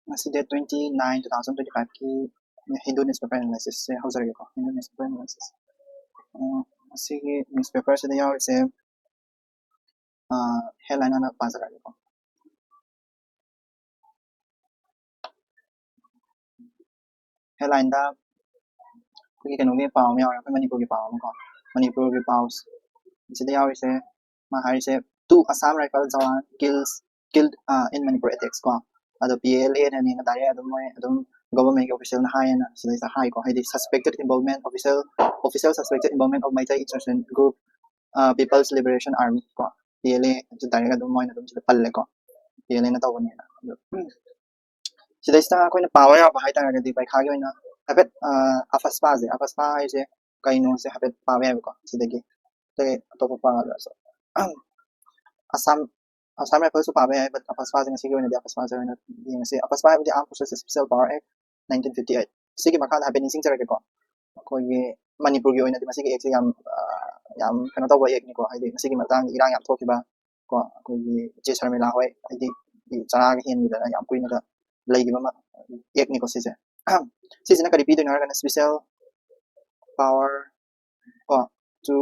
Ngasi date 29 2025 ki Hindu newspaper analysis se haujarege ko Hindu newspaper analysis asi newspaper se yaw se headline ana pajarege ko headline da koi kano ge paw me yaw Manipur ge paw ko Manipur ge paw se yaw se ma hari se two Assam rifle jawan killed in Manipur attacks ko ado PLA ni na dare adum moi adum government official na high na sila sa high ko hidi suspected involvement official suspected involvement of Maitai insurgent group People's Liberation Army ko PLA ju dare adum moi adum sila palle ko PLA na tawon na sila sta ko na power ya bahai ta gadi bai khagi na habet afaspa je kaino se habet power ko sila gi te to pa so Assam rifle su pabe but afaspa jeng sige na afaspa jeng na yeng se afaspa the Armed Forces Special Power Act 1958 sige makha ha benin sing jare ko gi Manipur gi oina di masigi ek se yam kana taw ek ni ko haidi masigi matang irang yam thoki ba ko gi je Sharmila hoi haidi chana ga hen ni da yam kuin ga lei gi ma ek ni ko se se na kari pi do na ga special power ko to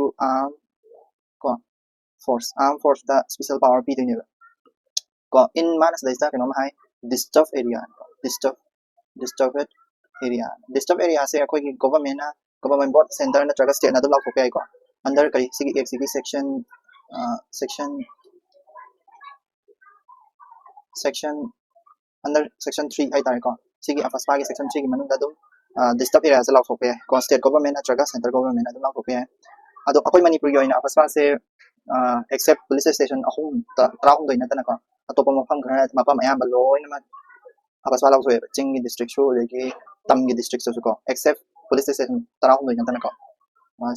ko armed force the special power pi do ni ko in manas daista kano hai disturbed area disturbed area se akoi gi government board center na traga state na do lak ko under kari sigi ek sigi section under section 3 hai tar ko sigi afaspa gi section 3 gi manu da dum disturbed area se lak ko state government na traga center government na do lak ko ado akoi Manipur gi oina afaspa se except police station ahum ta traum do ina tanaka atopa mafam khara mapam ayam baloi na afaspa law so ching district so legi tam gi district so ko except police station traum do ina tanaka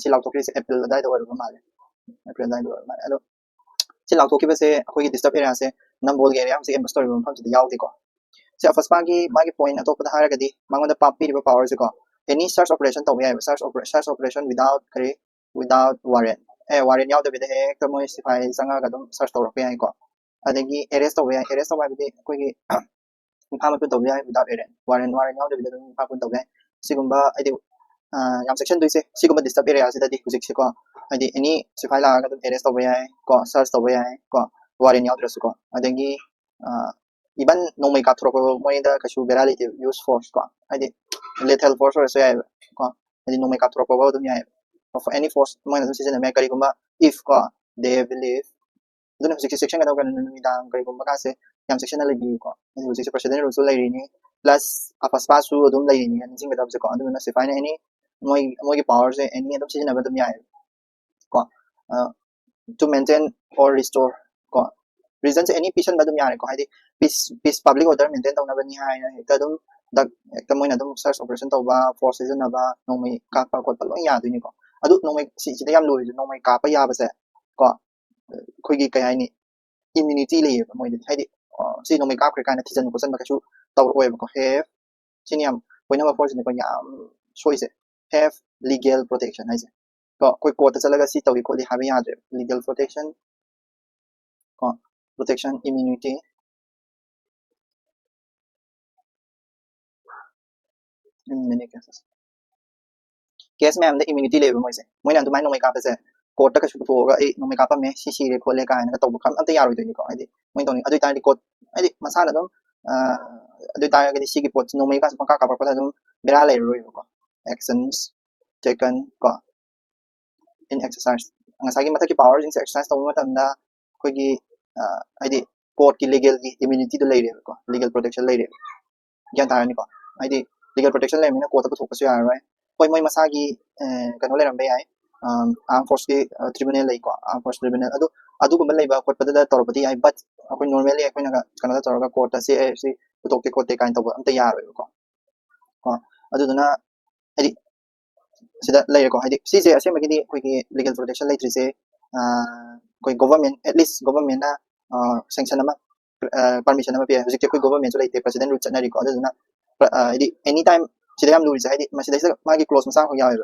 si law to kri se April dai do ma le April dai do ma ado si law to ki se akoi gi disturb area se nambol area se em story mafam se yaw di ko se afaspa gi magi point atopa da hara gadi mangon da papi ri power se ko any search operation to ya search operation without warrant warrant yaw da bi de ek moi sifai sanga ga dum search to ro ko adagi arrest to ya arrest to ba bi ko gi phama pu to ya without warrant yaw da bi de dum phapun to ya sigumba adi yam section 2 se sigumba disturb area se da di hujik se ko adi any sifai la ga dum arrest to ya ko search to ya ko warrant yaw da su ko adagi even no mai ka thro ko moi da kashu verality use force ko adi lethal force or so ya ko adi no mai ka thro ko dum ya of any force moi na season na kari gumba if ko they believe dun section ga kan ni dang kari gumba ka se yam section na lagi ko ni section president ro so lai ni plus afaspa su dum lai ni ani sing ga dab se ko dum na se fine any moi ki power se any dum season na dum ya ko to maintain or restore ko reason se any peace ba dum ya ko haidi peace public order maintain tong na ba ni hai na ta dum dak ta moi na dum search operation to ba forces na ba no mai ka pa ko ta lo ya du ni ko adu no mai si da yam lo no mai ka pa ya ba se ko khoi gi kai ni immunity le ba moi haidi si no mai ka khre ka na thijan ko san ba ka chu taw oi ba ko have siniam point number 4 ni ko ya soi se have legal protection hai se ko koi court ta chalaga si tawi ko li ha ba ya de legal protection ko protection immunity in many cases case में हमने immunity ले moi se moi na dumai no mai ka pa se court ta ka chu to ga ai no mai ka pa me si re ko le ka na to kam anta ya ro ni ko ai di moi to ni adu ta ni court ai di masa na dum adu ta ga di si ki pot no mai ka ka pa pa dum bera le ro ko actions taken ko in exercise ang sa gi mata ki power in exercise to ma tam da ko gi ai di court ki legal ki immunity to le re ko legal protection le re gyan ta ni ko ai di legal protection le mi na court ta thok pa su ya right koi moi masagi kano le rambe ai armed force ki tribunal lai ko armed force tribunal adu ko lai ba ko pada da torpati ai but ko normally ko na kana da torga court ta se tok te ko te kain to ba amta ya ro ko adu na adi sida lai ko adi si se ase magidi ko ki legal protection lai tri se ko government at least government na sanction na permission na pe hujik ko government so lai te president ru chana ri ko adu na adi anytime sida yam luri sai ma sida magi close masa ho yawe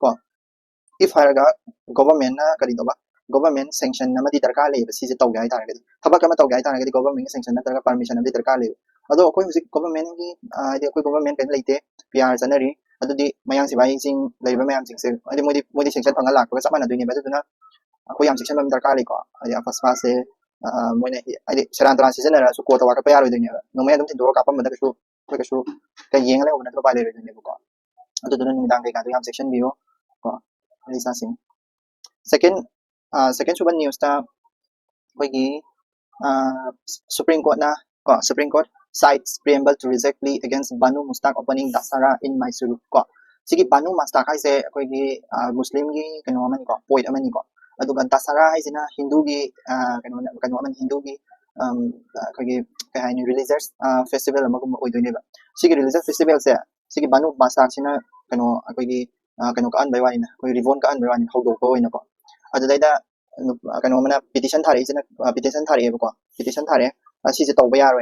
ko if haraga government na kari do ba government sanction na madi darka le si se to gai ta ga thaba ka ma to gai ta ga government sanction na targa permission na darka le ado akoi hujik government gi adi akoi government kan leite PR janari adudi mayang sibai sing leiba mayam sing se adi modi section phanga lak ka samana duini baduna akoi yam section bam darkar le ko adi apaspa se moine adi seran transition era su ko ta wa ka pa yaro duini no me dum tin do ka pam da ka su ka yeng le ona to ba le duini ko aduduna nimdang kai ka yam section bio ko ali sa sing second second suban news ta koi gi Supreme Court na ko Supreme Court cites preamble to reject plea against Banu Mustaq opening Dasara in Mysuru ko sigi Banu Mustaq hai se koi gi Muslim gi kano man ko poet amani ko aduga Dasara hai sina Hindu gi kano man Hindu gi koi gi kai hai ni religious festival amagum oi doine ba sigi religious festival se sigi Banu Mustaq sina kano koi gi kano ka an bai wani na koi rivon ka an bai wani haudo ko ina ko adulaida kano mana petition thari sina petition thari ko petition thare asi je tawba yaro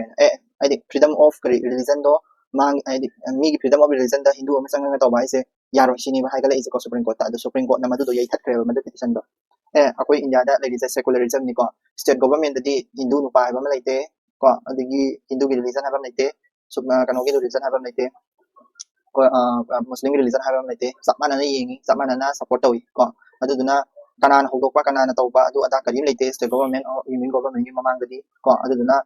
adi freedom of religion do mang adi mi freedom of religion da Hindu am sang tawba ise yaro sini ba haigala is ko Supreme Court ta the Supreme Court na madu do yai that kre madu petition do akoi India da ladies secularism ni ko state government di Hindu nu pa ba ma laite ko adigi Hindu gi religion ha ba laite subna kano gi religion ha ba laite ko Muslim religion ha ba laite samana na yingi samana na support tawi ko adu duna kanan hogokpa kanana tawba adu ada karim leite state government or union government gi mamang gadi ko aduna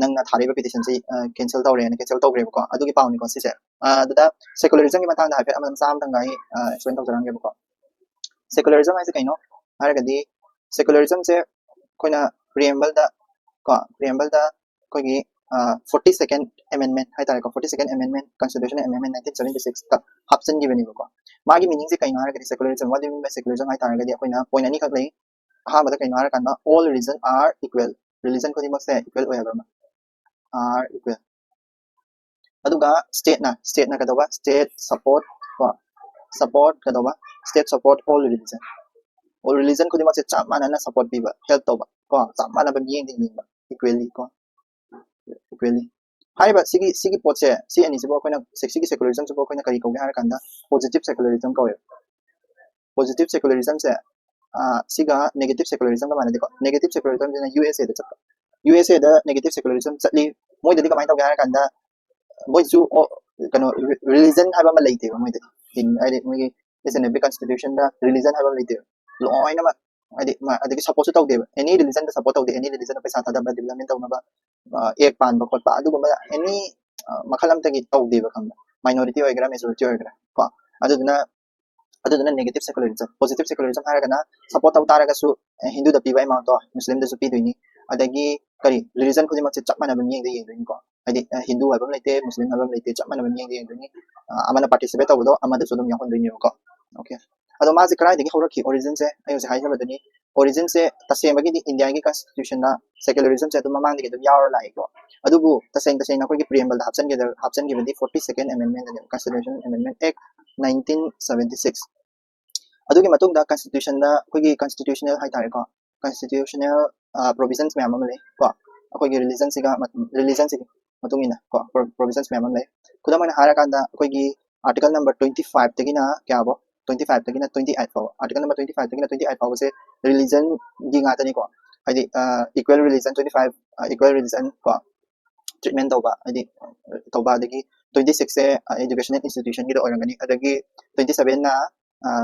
nangna thariba petition si cancel tawre na cancel tawre ko adugi pawni ko sise aduda secularism gi matang da hafe amam sam tang gai explain tawjarang ge ko secularism ai se kaino haragadi secularism se koina preamble da ko gi 42nd amendment hai tare ko 42nd amendment constitution amendment 1976 ka hapsan gi bani ko magi meaning se kaino haragadi secularism what do you mean by secularism hai tare gadi koina point ani khak lei ha mada kaino haraganda all religion are equal religion ko dimak se equal oyaba are equal aduga state na kadawa state support ko support kadawa state support all religion ko dimak se chamana na support biba help toba ko chamana ba yeng ding ba equally ko equally haiba sigi pot se si ani se bo koina sigi secularism se bo koina kari ko ga haraganda positive secularism ko positive secularism se siga negative secularism ka manade ko negative secularism na USA da chapa USA da negative secularism chatli moi da ka mai taw ga kanda moi su kano religion haba ma leite moi da in ai moi is an constitution da religion haba leite lo oina ma adi support taw de any religion da support taw de any religion pa sa ta da development taw na ba ek pan ba khot pa adu ba any makhalam ta gi taw de ba kham minority oigra majority oigra ko aduna negative secularism positive secularism haragana support taw taraga su Hindu da piba amount to Muslim da su pi doini adagi kari religion khudi mak se chapmana ba miyeng de yeng doini ko adi Hindu habam leite Muslim habam leite chapmana ba miyeng de yeng doini amana participate taw do amada su dum yakon doini ko okay ado ma je krai de hora ki origin se ayo se haija badani origin se tasema gi India gi constitution na secularism se dum mamang de dum yawar lai ko adubu taseng na ko gi preamble da hapsan gi badi 42nd amendment da constitution amendment act 1976 adugi matung da constitution da kogi constitutional hai tare ko constitutional provisions me amam le ko kogi religion siga matung ina ko provisions me amam le kuda mana hara kanda kogi article number 25 tagina kya bo 25 tagina 28 paw article number 25 tagina 28 paw se religion gi nga tani ko adi equal religion 25 equal religion ko treatment tawba adi tawba adagi 26 se educational institution gi do orangani adagi 27 na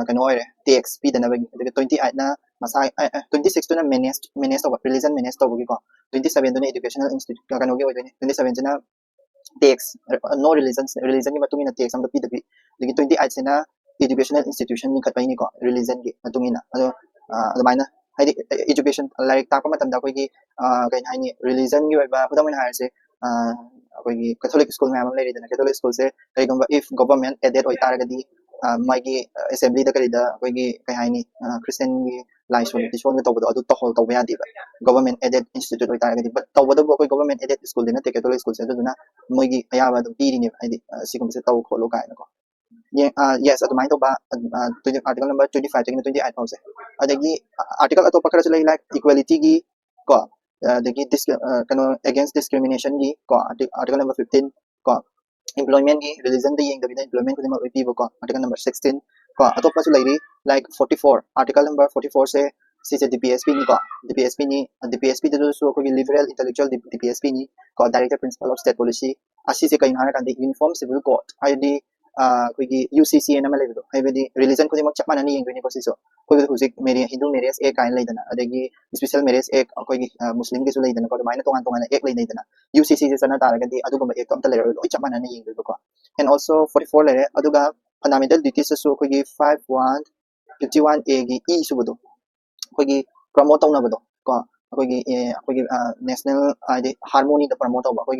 kano ore TXP da na bagi 28 na masai 26 to na manage to religion manage to bagi ko 27 to na educational institute kano gi oi 27 na TX no religion gi matungina TX am da PW digi 28 sina educational institution ni khatpai ni ko religion gi matungina ado adamaina haidi education like ta pa matam da koi gi kai haini religion gi oi ba pudamina haise koi Catholic school ma am le Catholic school se kai gamba if government added oi taragadi magi assembly da kalida koigi kai haini Christian gi lai so ti so to bodo adu to hol to ya di government aided institute oi taragadi but to bodo koi government aided school dina te Catholic school se duna moigi ayaba du ti ni ai sigum se to kholo kai na ko yes adu mai to ba article number 25 to 28 pause adagi article ato pakara se like equality gi ko adagi this kano against discrimination gi ko article number 15 ko employment gi religion da yeng da employment ko ma pi ko article number 16 ko atopa su lairi like 44 article number 44 se sise DPSP ni ko DPSP de so ko liberal intellectual DPSP ni ko director principle of state policy asise kai hana kan uniform civil code haidi ko UCC na malay do haidi religion ko mak chapman ni yeng ni ko siso ko hujik meri Hindu marriage ek kain lai dana adagi special marriage ek ko Muslim ke su lai dana ko mai na tongan tongan ek lai dana UCC se sana tara gadi adu ba ek kam ta lai ro chapman ni yeng do ko and also 44 lai aduga fundamental duties so ko 51 A gi e su do ko promote tawna bado ko ko national harmony da promote ba ko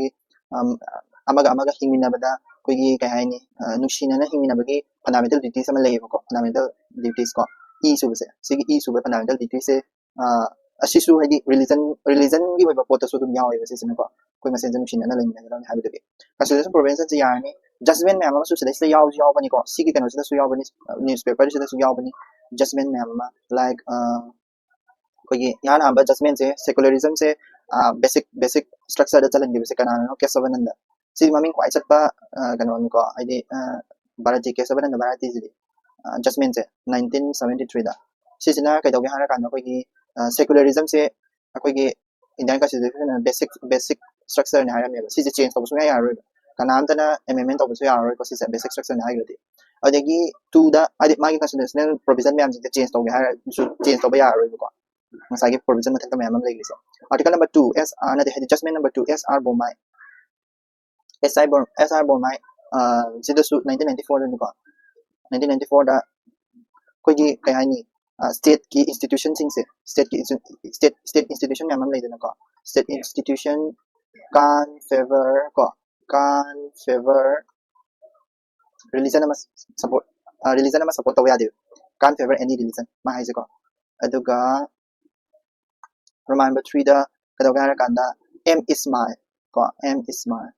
amaga hingmina bada ko kai haini nushina na hingmina bagi fundamental duties ama lay ko fundamental duties ko e su se sigi e su fundamental duties se asisu haidi religion gi ba pota so dum yawe se se ko ko masen nushina na lay na ha bi constitution provision se yani judgment me ama su se se yaw bani ko sigi kan se su yaw bani newspaper se su yaw bani judgment me ama like यहाँ हम judgement से secularism से basic structure चलन गिबसे कनानो केसवनंद सी ममिंग क्वाइ चटपा कनो को आइदि भारती केसवनंद भारती जी judgement से 1973 दा सिजना कइदोगे हारा कानो कोगी सेकुलरिज्म से कोगी इंडियन कॉन्स्टिट्यूशन बेसिक स्ट्रक्चर ने हारा मे सी चेंज तबसु या यारो कनामतना अमेंडमेंट तबसु यारो को सी बेसिक स्ट्रक्चर ने हाइगदि अदगी टू दा आइदि मागी कॉन्स्टिट्यूशनल प्रोविजन में हम चेंज तोगे हारा चेंज तोबे यारो को masagi provision mathak me amam legi so article number 2 SR na the judgment number 2 SR bomai SR bomai sido su 1994 ni ko 1994 da koi gi kai hani state ki institution sing se state institution me amam legi na ko state institution can favor religion ama support taw ya de can favor any religion ma hai se ko aduga Roman number 3 da kadogara kanda M Ismail ko M Ismail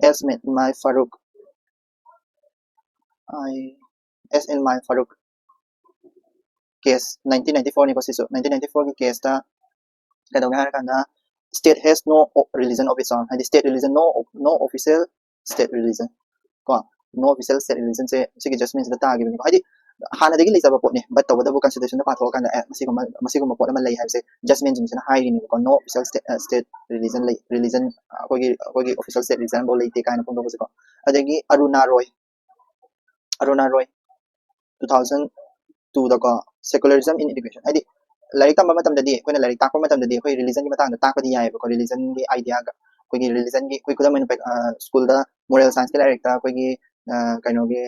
S my Farouk I S in my Farouk case 1994 ni ko siso 1994 ki case ta kadogara kanda state has no religion of its own and the state religion no official state religion ko no official state religion se sigi judgment da ta gi ni ko hadi hana degi lisa pot ni but tawada bu constitution da patho kan masigum pot ma lay have se judgment jing na high ni ko no official state religion kogi official state religion bo lay te kind of ko adegi Aruna Roy 2002 da ko secularism in education adi larik tamba matam da di ko na larik takpa matam da di ko religion gi matang da takpa di yai ko religion gi idea ga ko gi religion gi ko kudam school da moral science ke larik ta ko gi kaino gi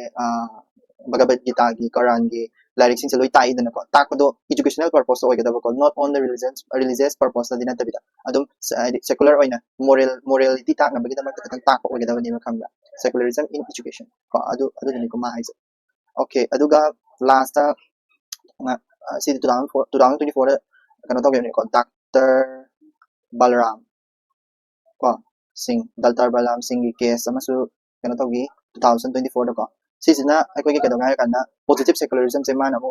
Bhagavad Gita gi Quran gi lyrics sing loi tai dana ko takdo educational purpose oi gada ko not on the religious purpose da dinata bida adum secular oina morality tak na bagi da tak ko oi gada ni ma khamda secularism in education ko adu ni ko ma hai okay aduga last si 2024 da kana to ni ko Dr. Balram ko Dr. Balram Singh gi case amasu kana to gi 2024 da ko sisina ai ko kedonga kana positive secularism se mana mo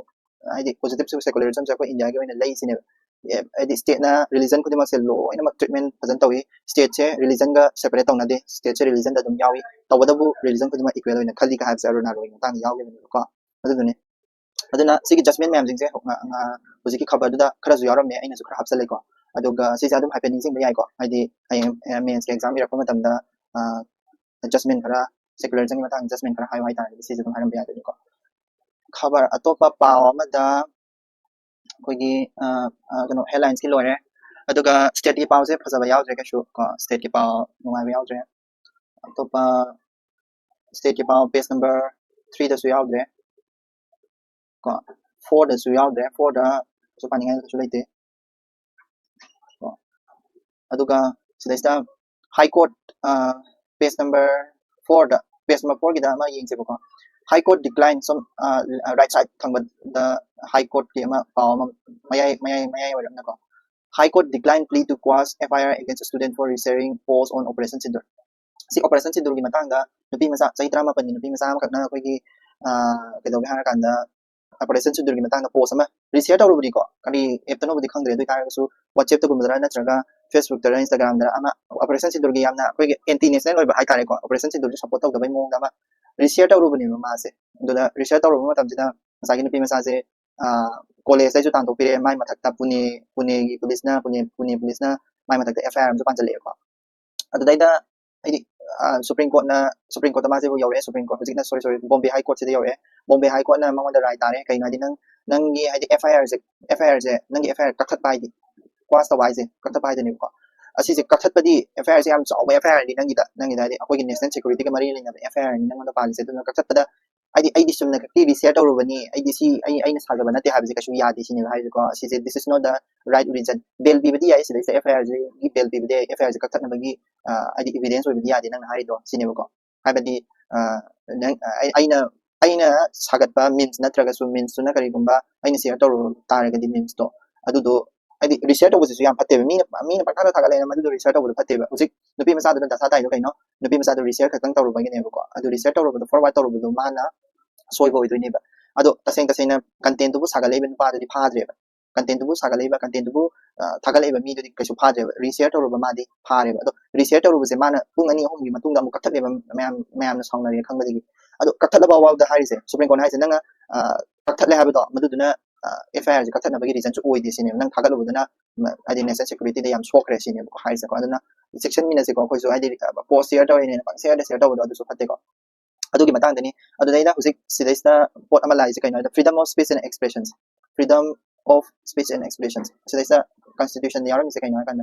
ai positive secularism se ko India ge wena lai sine ai state na religion ko dima se lo ina mak treatment pajan tawi state se religion ga separate tawna de state se religion da dum yawi tawada bu religion ko dima equal wena khali ka habse aruna ro tang yawi ko adune aduna sigi judgment ma'am jing se nga hojiki khabar da khara ju yaram me aina su khara habse lai ko aduga sisi adum happening sing bai ko ai mains exam ira ko matam da judgment khara secularism ki matang adjustment kara hai ta si se tum haram ya ko khabar atopa paw amada kogi kano headlines ki lore aduga state ki paw se phasaba yaw je ka shu ko state ki paw nungai ba yaw je atopa state ki paw page number 3 da su yaw je ko 4 da su yaw je 4 da su paningai su leite ko aduga sida high court page number 4 da page number 4 gida ma ying se ko high court decline some right side thang the high court ki ma paw mayai waram na ko high court decline plea to quash FIR against a student for resharing posts on operation sindur si operation sindur gi matang da nupi masa sai drama pani nupi masa ma kakna ko gi kedoge ha kan da operation sindur gi matang da post ama reshare taw rubri ko kali app no budi khangre doi ta su WhatsApp to gumdra na traga Facebook da Instagram da ama operation sindur gi yamna ko gi anti national oi ba hai tare ko operation sindur support taw da bai mong da ma reshare taw rubni ma se do da reshare taw rubma tam jida masagi nupi masa se college dai ju tan to pire mai mathakta Pune gi police na Pune police na mai mathakta FIR am ju pan chale ko adu dai da ai Supreme Court ma je bu yawe Supreme Court hojik na sorry Bombay High Court se yawe Bombay High Court na mangon da rai tare kai na di nang gi ai FIR je nang gi FIR kakhat bai di quas ta wai je kakhat bai de ni ko asi je kakhat padi FIR je am chaw FIR di nang gi da di akoi gi national security ga mari le na FIR ni nang da pal se tu kakhat pada ai sum na ki research ru bani ai si ai na sa ga bana te ha je ka shu ya di sini hai ko asi je this is not the right reason bail bi badi ai se FIR je gi bail bi badi FIR je kakhat na bagi ai evidence oi badi ya di nang hai do sini ko hai badi nang aina sagat ba means na traga su means na kari gumba aina share to tare ga di means to adu do ai research over su yam patte mi na pakha tha ga le na madu research over patte ba usik nupi masa da sa dai no kai no nupi masa da research khatang to ru ba gi ne ko adu research to ru ba forward to ru ba ma na soi bo idoi ne ba ado taseng na content bu saga le ben pa di pha dre ba content bu saga le ba content bu tha ga le ba mi do di ka su pha dre ba research to ru ba ma di pha re ba ado research to ru ba se ma na pung ani hom gi matung da mu kakhat le ba mayam na song na re khang ba di ado kakhat la ba wa da hai se Supreme Court hai se nang kakhat le ha ba do madu duna FIR je kakhat na ba gi reason chu oi di sini nang tha ga lu duna ai di national security de yam swok re sini ko hai se ko aduna section mi na se ko khoi so ai di post share to ne pa share to ba do su phatte ko adu gi matang dani adu dai da husik sidaista pot ama lai se kai no freedom of speech and expressions freedom of speech and expressions sidaista constitution ni yaram se kai no kan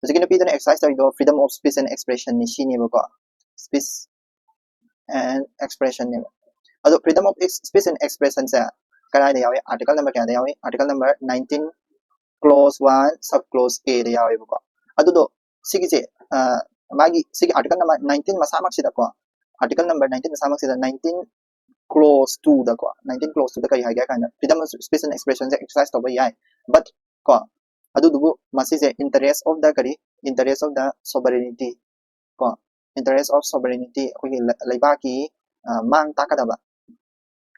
husik no pi da exercise to do freedom of speech and expression ni shini ba ko speech and expression ni adu freedom of speech and expression sa karai da yawe article number kya da yawe article number 19 clause 1 sub clause A da yawe ba ko adu do sigi je magi sigi article number 19 masa mak sida ko article number 19 masa mak sida 19 clause 2 da ko 19 clause 2 da kai ha ga kan freedom of speech and expression se exercise to ba yai but ko adu du masi je interest of the kari interest of the sovereignty ko interest of sovereignty ko gi laiba ki mang ta ka da ba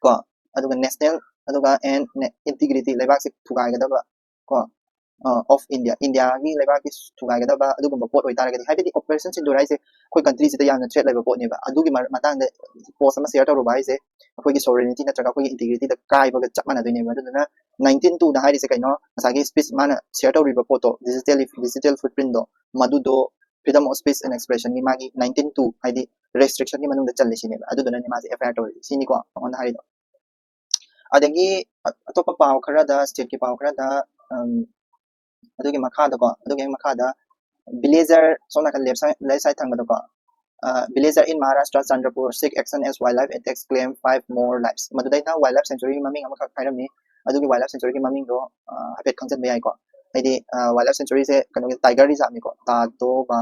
ko adu national adu ga and integrity laiba se thugai ga da ba ko of India gi laiba ki thugai ga da ba adu gum pot oi tar ga di habi operation sin durai se koi country se da yam na threat laiba pot ne ba adu gi matang de post ma share to ro ba se koi gi sovereignty na traga koi gi integrity da kai ba ga chap mana doi ne ba adu na 19 to da hai se kai no asa gi speech mana share to ri ba pot to digital footprint do madu do freedom of speech and expression ni magi 19 to hai di restriction ni manung da chal le sini ba adu do na ni ma se FIR to sini ko on hai do adagi atopa paw khara da state ki paw khara da adugi makha da ko adugi makha da villager sona kan left side thang da ko villager in Maharashtra Chandrapur seek action as wildlife attacks claim 5 more lives madudai na wildlife sanctuary maming amaka khairam ni adugi wildlife sanctuary ki maming do hapet khangjan me ai ko aidi wildlife sanctuary se kanu tiger reserve ni ko ta to ba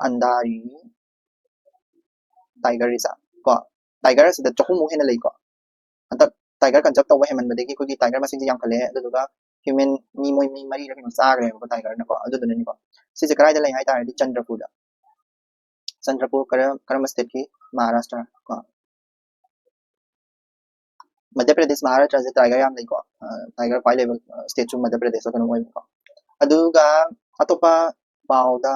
andari tiger reserve ko tiger se da chokumu hena lei ko anta tiger kan jab to wa heman badegi ko gi tiger masing ji yam khale aduga human ni moi mi mari ra ki sa gre ko tiger na ko adu dun ni ko si je krai da lai hai ta di Chandrapur karam state ki Maharashtra ko Madhya Pradesh Maharashtra se tiger yam lai ko tiger pai level state chu Madhya Pradesh ko no moi ko aduga atopa pauda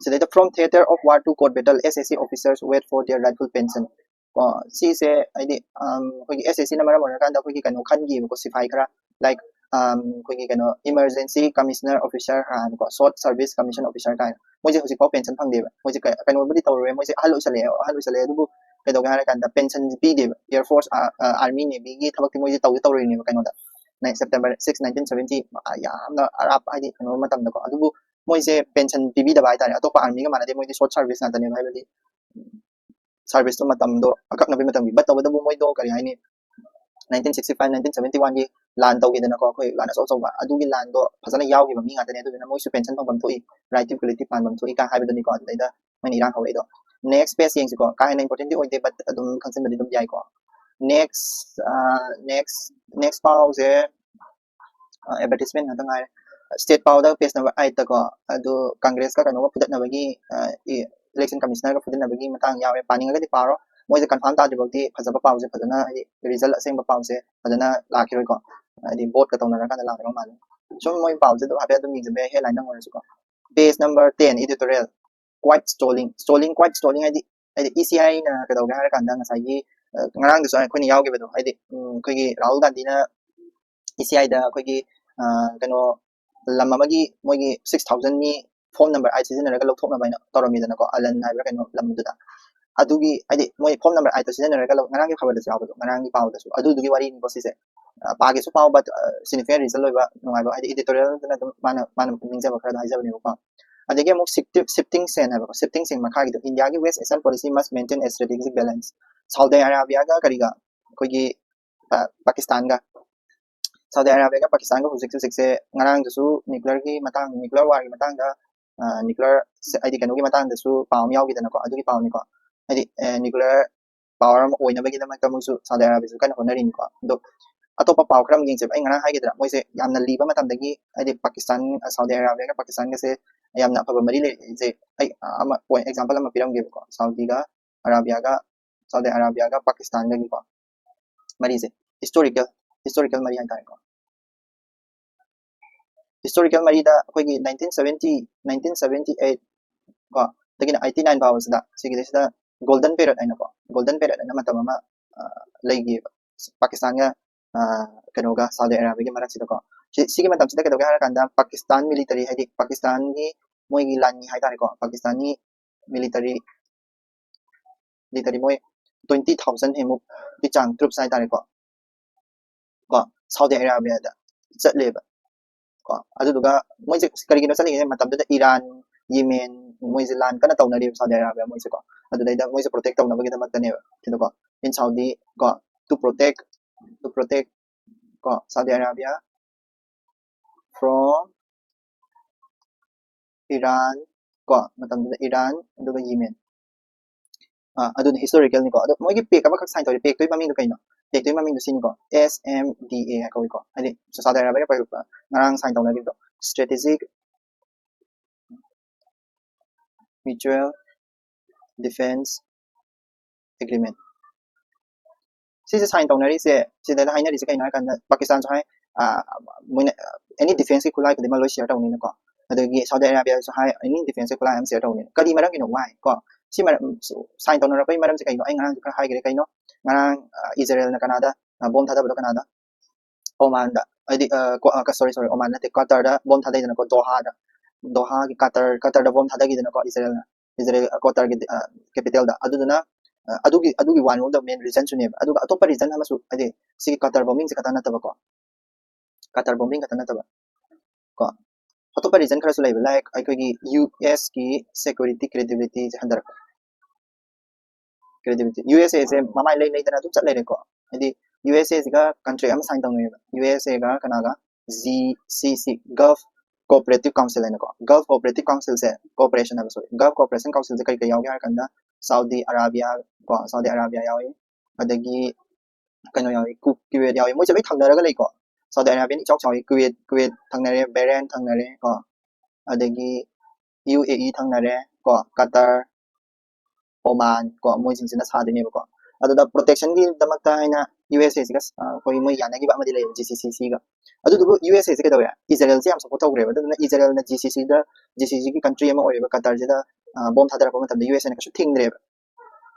so from theater of war to court battle SSC officers wait for their rightful pension si se ai koi SSC na mara mara kan da koi kanu khan gi ko sifai khara like koi kanu emergency commissioner officer ko short service commission officer kai moi je hosi ko pension phang de ba moi je kanu budi tawre moi je halu sale du kai do ga kan da pension pi de air force army navy gi thabak ti moi je tawre ni ba kanu da September 6 1970 yamna arab ai di kanu matam da ko adu moi je pension pi da bai ta atopa army ga mana de moi je short service na ta ne bai ba di service to matam do akak na bi matam gi bat taw da bu moi do kari hai ni 1965 1971 gi lan taw gi da na ko khoi lan so ba adu gi lan do phasana yaw gi ba mi nga ta ne adu na moi su pension phang bam thoi right to quality pan bam thoi ka hai ba do ni ko dai da mai ni rang hawai do next page yeng si ko ka hai na important di oi de but adum khangsen ba di dum yai ko next pause advertisement na tangai state powder page number 8 ta ko adu congress ka kanu pudat na bagi election commissioner ka pudat na bagi matang yawe paning ga di paro moi je confirm ta di bagi phajaba pause phadana result aseng ba pause phadana la ki roi ko di vote ka tawna ka la ma so moi pause do habe dum ni je be headline nang ko page number 10 editorial quite stalling ai di ECI na ka daw ga kan da ngasai gi ngarang da ko ni yaw ge bedo haidi ko gi Rahul Gandhi na ECI da ko gi kano lam amagi mogi 6000 ni phone number ai sizinaraga lokthokna baina toramidana ko alan haibra kano lam duda adugi adi moi phone number ai to sizinaraga ngarang gi khabar da yaw bedo ngarang gi paw da su adugi wari ni bosise page su paw but significant result loiba nungai ba adi editorial na mana ningja ba khara haija bani ko adege amuk shifting sen ha ba shifting sen makha gi India gi west asian policy must maintain a strategic balance Saudi Arabia ga kariga ko gi Pakistan ga Saudi Arabia ga Pakistan ga hujik se ngarang su nuclear gi matang nuclear war gi matang da nuclear id kanu gi matang da su paw yaw gi dana ko adugi paw ni ko adi nuclear power ma oina ba gi da ma ka musu Saudi Arabia su kan honari ni ko do atopa paw kram ging se ai ngara hai gi da moi se yamna liba matam dagi adi Pakistan Saudi Arabia ga Pakistan ga se yamna pa mari le je ai ama point example ama piram ge ko Saudi ga Arabia ga Saudi Arabia ga Pakistan ga gi ko mari se historical mari hai ko historical mari da koi gi 1978 ko tagina 89 powers da sigi da golden period ai ko golden period na matam ama legi Pakistan ga kano ga Saudi Arabia gi marak sida ko sigi matam sida ka har kanda Pakistan military hai Pakistan gi moi gi lani hai tare ko Pakistani military moi 20,000 hemu di chang troops hai tare ko Saudi Arabia da chatleba ko aduga moi se kari gi chali matam da Iran Yemen moi se lan kana tawnari Saudi Arabia moi se ko adu da moi se protect tawna bagi da matane tido ko in Saudi ko to protect ko Saudi Arabia from Iran ko matam da Iran aduga Yemen adu historical ni ko adu moi gi pek ama khak sign tori pek toi mami do kaino pek toi mami do sin ko SMDA ko ko ani Saudi Arabia pa ngarang sign tawna gi do strategic mutual defense agreement sise sign tawna ri se sida haina ri se kaina kan Pakistan so hai moina any defense ki kulai ko de ma lo share tawni na ko adagi Saudi Arabia so hai any defense ki kulai am share tawni kadi marang ki no why ko si maram sign tawna ra pai maram se kaino ai ngarang ka hai gre kaino ngarang Israel na Canada bom thada ba Canada Oman da adi sorry Oman na te Qatar da bom thada na ko Doha ki Qatar da bom thada gi na ko Israel Qatar ki capital da aduna adugi one of the main reason su ne aduga atopa reason ama su adi si Qatar bombing se katana taba ko Qatar bombing katana taba ko atopa reason khara su lai like ai ko gi US ki security credibility se handar credibility USA se mamai lai dana tu chat lai ko adi USA ga country am sign tawne USA ga kana ga GCC Gulf Cooperative Council ne ko Gulf Cooperative Council se cooperation am sorry Gulf Cooperation Council se kai kai yaw ga kanda Saudi Arabia ko Saudi Arabia yawi adagi kano yawi Kuwait yawi moi se bai thangnara ga lai ko Saudi Arabia ni chok chawi Kuwait thangnare Bahrain thangnare ko adagi UAE thangnare ko Qatar Oman ko moi jing sina sa de ne ko aduda protection gi damakta haina USA ga koi moi yana gi ba ma dilai GCC ga adu du USA se ka dawa Israel se am support tawre ba na Israel na GCC gi country ama ore ba Qatar je da bomb thadara ba matam da USA na ka su thingre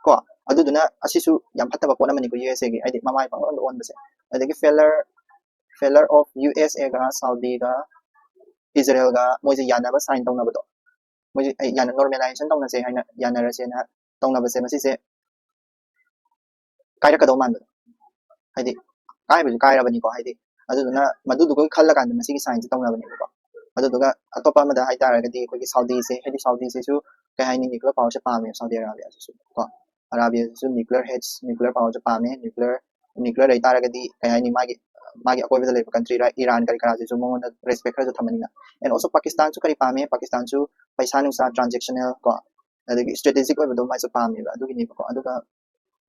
ko adu duna asisu yam phatta ba pona mani ko USA gi adi mamai pa on ba se adagi failure of USA ga Saudi ga Israel ga moi je yana ba sign tawna ba do moi je yana normalization tawna se haina yana ra se na tawna ba se masi se kaira ka do man ba haidi kai ba kai ra bani ko haidi adu duna madu du ko khalla kan masi gi sign tawna bani ko adu duga atopa ma da hai tar ga di ko gi Saudi se haidi Saudi se su kai hai ni nuclear power se pa me Saudi Arabia su ko Arabia su nuclear power se pa me nuclear ai tar ga di kai hai ni magi akoi ba le country ra Iran kari kara su mo na respect kara thamani na and also Pakistan su kari pa me Pakistan su paisa nu sa transactional ko adagi strategic oi ba do mai su pa me ba adu gi ni ko adu ga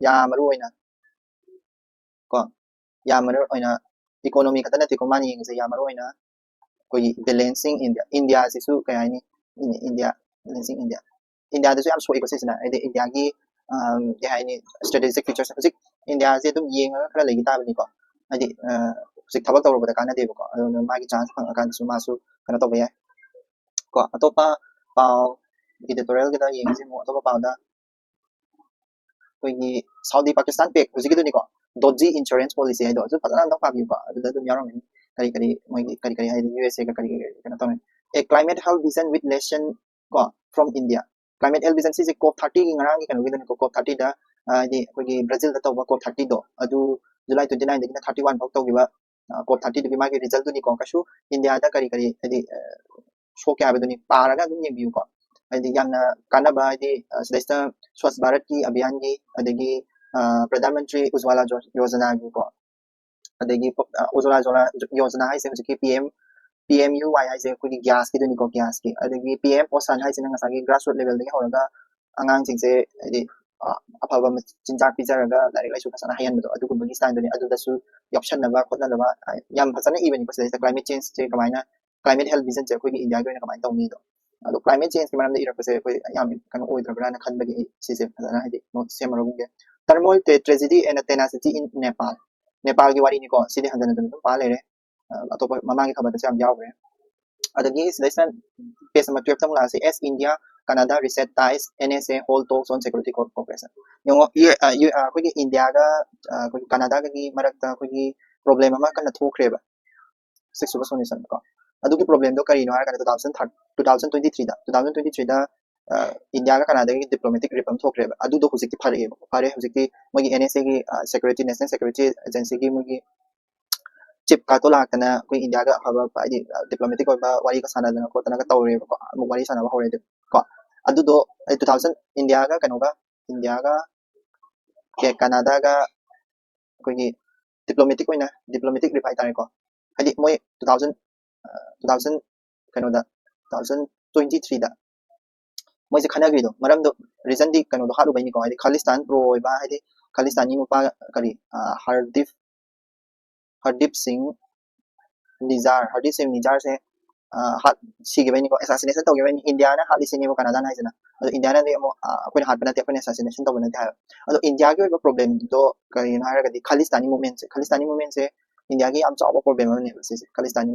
ya maru oina ko ya maru oina economy ka tanati ko mani ngi se ya maru oina ko balancing India se su kai hai ni India balancing India da su am so ecosystem na ade India gi ya hai ni strategic features hojik India se dum yenga kara legi ta bani ko adi hojik thabak tawro ba kana de ko adu magi chance phang kan su ma su kana to ba ya ko atopa pau editorial ga da yeng se mo atopa pau da ꯑꯩꯈꯣꯏꯒꯤ Saudi Pakistan ꯄꯦꯛ ꯍꯧꯖꯤꯛꯀꯤꯗꯨꯅꯤꯀꯣ ꯗꯣꯖꯤ insurance policy ꯍꯥꯏꯗꯣ ꯑꯗꯨ ꯐꯖꯅ ꯑꯝꯇꯪ ꯄꯥꯕꯤꯌꯨꯀꯣ ꯑꯗꯨꯗ ꯑꯗꯨꯝ ꯌꯥꯎꯔꯝꯒꯅꯤ ꯀꯔꯤ ꯃꯣꯏꯒꯤ ꯀꯔꯤ ꯍꯥꯏꯗꯤ USA ꯒ ꯀꯔꯤ ꯀꯩꯅꯣ ꯇꯧꯅꯤ a climate health vision with lesson ko from India climate health vision si COP 30 gi ngarang gi kanu gi ko COP 30 da di akogi Brazil da tawba COP 30 do adu July 29 da 31 fak tawgiba COP 30 da bi magi result du ni ko kasu India da kari hadi show kya be du ni paraga dum yembiu ko hadi yamna kanaba hadi sida Swachh Bharat ki abhiyan gi adagi Pradhan Mantri Ujjwala Yojana gi ko adagi Ujjwala Yojana hai se ki PMUY haise kuni gas ki duni ko gas ki adagi PM Posan haise na ngasagi grassroots level dagi horaga angang singse adi afaba chinjak pijaraga direct laisu kasana hayan do adu gumbagi stand duni adu dasu option na ba khotna na ba yam fasana even ko se climate change che kamaina climate health vision che ko gi India ga kamaina tawni do adu climate change ki maram da irak se ko yam kan oidra na khan bagi si se fasana hadi note se marum ge turmoil tragedy and tenacity in Nepal gi wari ni ko sidi handana dum pa lere atop mamang khabar da sam yaw adagi lesson page number 12 tang la se as India Canada reset ties NSA hold talks on security cooperation yung ko India ga ko Canada ga gi marak ta ko gi problem ama kan thokre ba six solution ko adugi problem do kari no har kan 2023 da India ga Canada gi diplomatic reform thokre ba adu do hujik phare hujik mo gi NSA gi security national security agency gi mo gi chip ka to lakana ko India ga haba adi diplomatic ba wari ka sana dana ko tana ka tawre ko mu wari sana ba hore ko adu do 2000 India ga ke Canada ga ko gi diplomatic reply tare ko hadi moi 2000 kano da 2023 da moi se khana gri do maram do reason di kano do haru bai ni ko hadi Khalistan pro ba hadi Khalistani nupa kari Hardip Singh Nijar se hat sige bai ni ko assassination to ge India na hali sini mo Canada na jana ado India na de mo ko hat bana te ko assassination to bana ta ado India ge problem do kari na har ga di Khalistani movement se India ge am chaw problem ne se Khalistani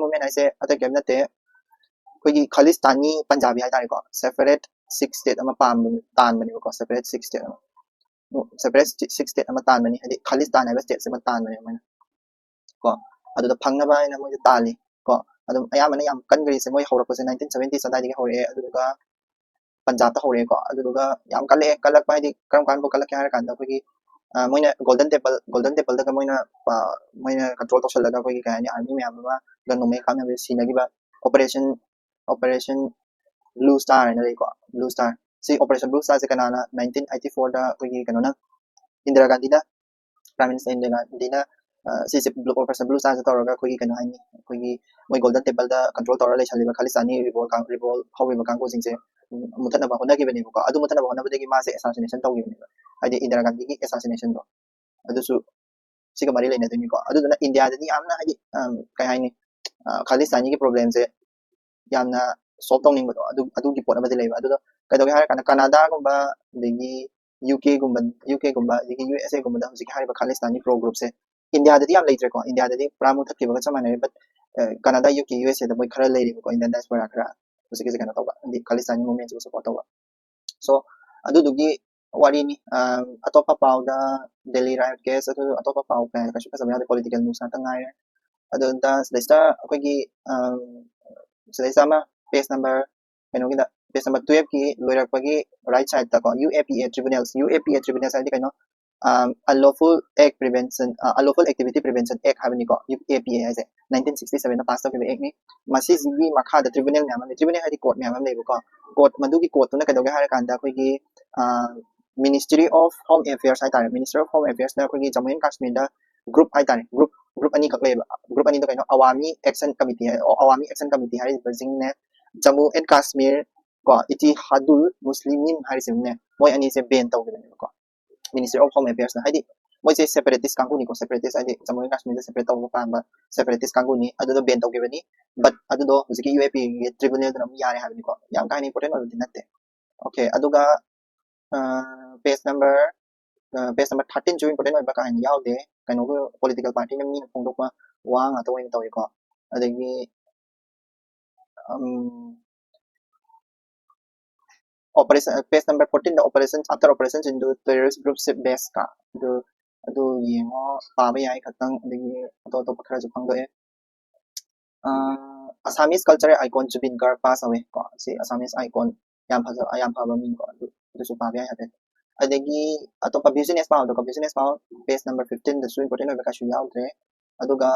movement ai se ata ge na te ko gi Khalistani Punjabi hai ta ko separate six state ama pam tan bani ko separate six state ama tan bani hadi Khalistan ai state se ma tan bani ma ko adu da phangna ba ina mo tali ko adu ayamana yam kan gari se moi hawra ko se 1970 sadai gi hawre adu ga Punjab ta hawre ko adu ga yam kalak ba di karam kan bo kalak har kan da ko gi moina golden temple da moina control to sel da ko gi ka ni army me am ba ga no me kam me sina gi ba operation blue star na ko blue star si operation blue star se kanana 1984 da ko gi kanona Indira Gandhi da Prime Minister Indira Gandhi na si operation blue star se tawra ko gi kanu hai ni ko gi moi golden temple da control tawra le chali ba Khalistani revolt hawi ba kang ko sing se mutana ba hona gi bani ko adu mutana ba hona ba de gi ma se assassination taw gi bani hadi Indira Gandhi gi assassination do adu su siga mari le na duni ko adu na India da ni amna hadi kai hai ni Khalistani gi problem se yamna solve tawning ba adu gi pot ba de le ba adu kai do har kana Canada gumba degi UK gumba degi USA gumba da hujik har ba Khalistani pro group se India da di am leitre ko India da di pramu thak ba chama ne but Canada UK USA da moi khara leiri ko Indian diaspora khara hujik se kana tawba di Khalistani movement su support tawba so adu dugi wari ni atopa pau da Delhi riot case atu atopa pau ka kasu ka samya political news na tangai adu da sida ko gi sida sama page number kano gi da page number 12 ki loirak pagi right side ta ko UAPA tribunals adi kano unlawful activity prevention act habni ko UAPA ase 1967 na pass ta act ni masi gi makha da tribunal hadi court me am le ko court madu gi court na kado ga har kan da ko gi Ministry of Home Affairs hai ta Ministry of Home Affairs na ko gi Jammu and Kashmir da group hai ta group ani kak le group ani to kano Awami Action Committee hari jing ne Jammu and Kashmir ko Ittihadul Muslimin hari sim ne moi ani se ban taw gi ko Ministry of Home Affairs na hadi moi se separatist kangku ni ko separatist adi Jammu and Kashmir separate taw pa ba separatist kangku ni adu do ban taw gi bani but adu do hujiki UAP gi tribunal da yare ha ni ko yam ka ni important adu natte okay adu ga page number 13 jo important ba ka ni yaw de kano ko political party na mi phong dok ma wa nga to wen taw ko adagi operation page number 14 the operations after operations into terrorist groups base ka adu yengo pa ba yai khatang adigi to khara ju phang doe Assamese culture icon Jubin Garg pass away ko si Assamese icon yam phaba min ko adu su pa ba ya de adagi atopa business pa do business pa page number 15 the su important ba ka shu yaw de aduga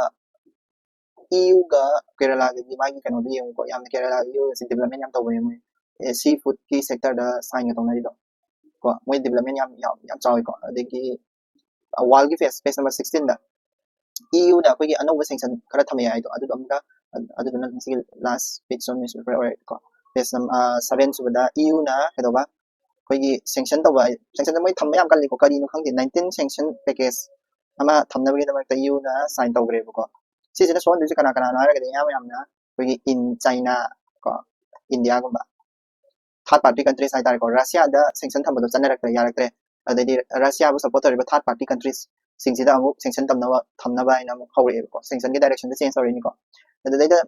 EU ga Kerala gi magi kano bi ko yam Kerala EU si development yam taw mo seafood ki sector da sign ga tong na do ko moi development yam chaw ko adagi wall gi page number 16 da EU da ko gi anova sanction khara thame ai do adu dom ga adu na si last page on newspaper or ko page number 7 su da EU na ka do ba ko gi sanction taw ba sanction moi tham yam kan li ko kari no khang 19 sanction package ama thamna bi da ma EU na sign taw gre ko si sina so ni kana kana na ra ga yam na ko gi in China ko India ko ba third party countries hai tar ko Russia da sanction tham do chana rakre ya rakre adadi Russia bu support ri third party countries sing sida amu sanction thamna ba ina mu khawre ko sanction ge direction de change ori ni ko adadi da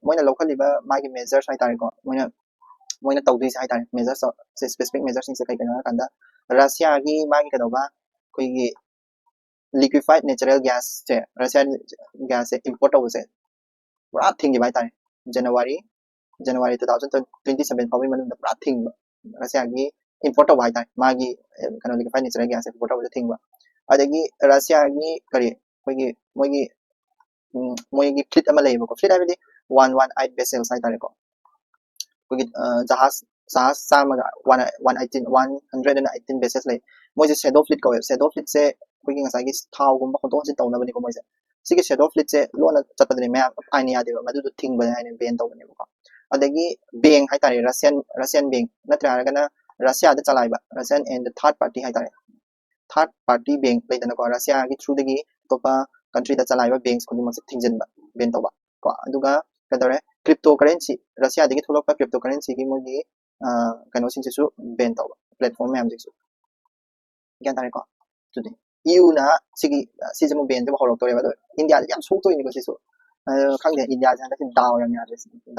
moina local li ba magi measures hai tar ko moina tawdi hai tar measures specific measures sing se kai kana kanda Russia gi magi ka do ba koi gi liquefied natural gas che Russia gas import ho se pura thing gi bai tar January 2027 found में पूरा thing Russia की import हो Y मागी कनो लिखा natural gas import हो thing अदगी Russia की करी मोगी मोगी मोगी फ्लीट अमा लेबो को फ्लीट आबदी 118 vessels हाई तारे को कोगी जहाज सामगा 118 vessels ले मोजे शैडो फ्लीट को शैडो फ्लीट से कोगी ngasa gi थाव गुम खतो से तौना बनी को मोजे सिगे शैडो फ्लीट से लोना चतदने मैं आइनी यादे मदु थिंग बने आइने बेन तौने को adagi bank hai tare Russian bank natra gana Russia da chalai ba Russian and the third party hai tare third party bank lai dana ko Russia gi through dagi topa country da chalai ba banks ko ma thingjen ba ben to ba ko aduga kadare cryptocurrency Russia dagi thulok pa cryptocurrency gi mogi kano sin su ben to ba platform me am su gyan tare ko today EU na sigi sijamu ben de horok tore ba India yam sok to ni ko sisu khang de India ja da daw yam ya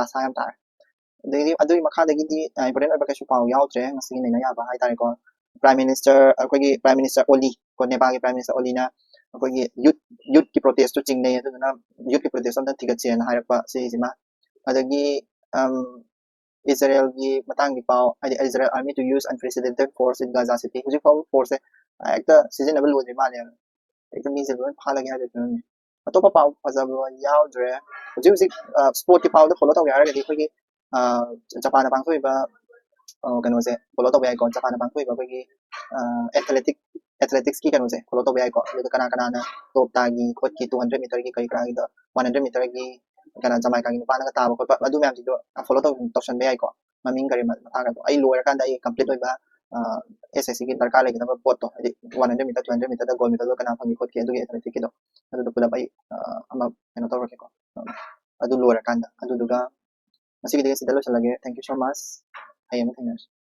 da sa yam tare adui makha dagi di important ba ka shu paw yaw tre ngasi nei na ya ba hai tare ko prime minister ko gi prime minister Oli ko Nepal gi prime minister Oli na ko gi youth ki protest to ching nei adu na youth ki protest on thiga chen hai pa se jima adagi Israel gi matang gi paw Israel army to use unprecedented force in Gaza city huji paw force ekta seasonable wo ma le ekta mi je pha la ga de atopa paw pajaba yaw dre huji sport ki paw da follow taw ya ra ga di ko gi Japan bang thoi ba kano se follow to bai ko Japan bang thoi ba ko gi athletics ki kano se follow to bai ko le kana kana na top ta gi khot ki 200 meter gi kai kra gi do 100 meter gi kana jamai ka gi pa na ta ba ko adu myam ji do follow to option bai ko maming kare ma ta ga to ai lower kan da ai complete oi ba SSC ki darkar le gi na pot to 100 meter 200 meter da gold meter do kana phangi khot ki adu gi athletics ki do adu pula bai ama kano to ko adu lower kan da adu duga masih kita sedalo lagi. Thank you so much. I am Thinus.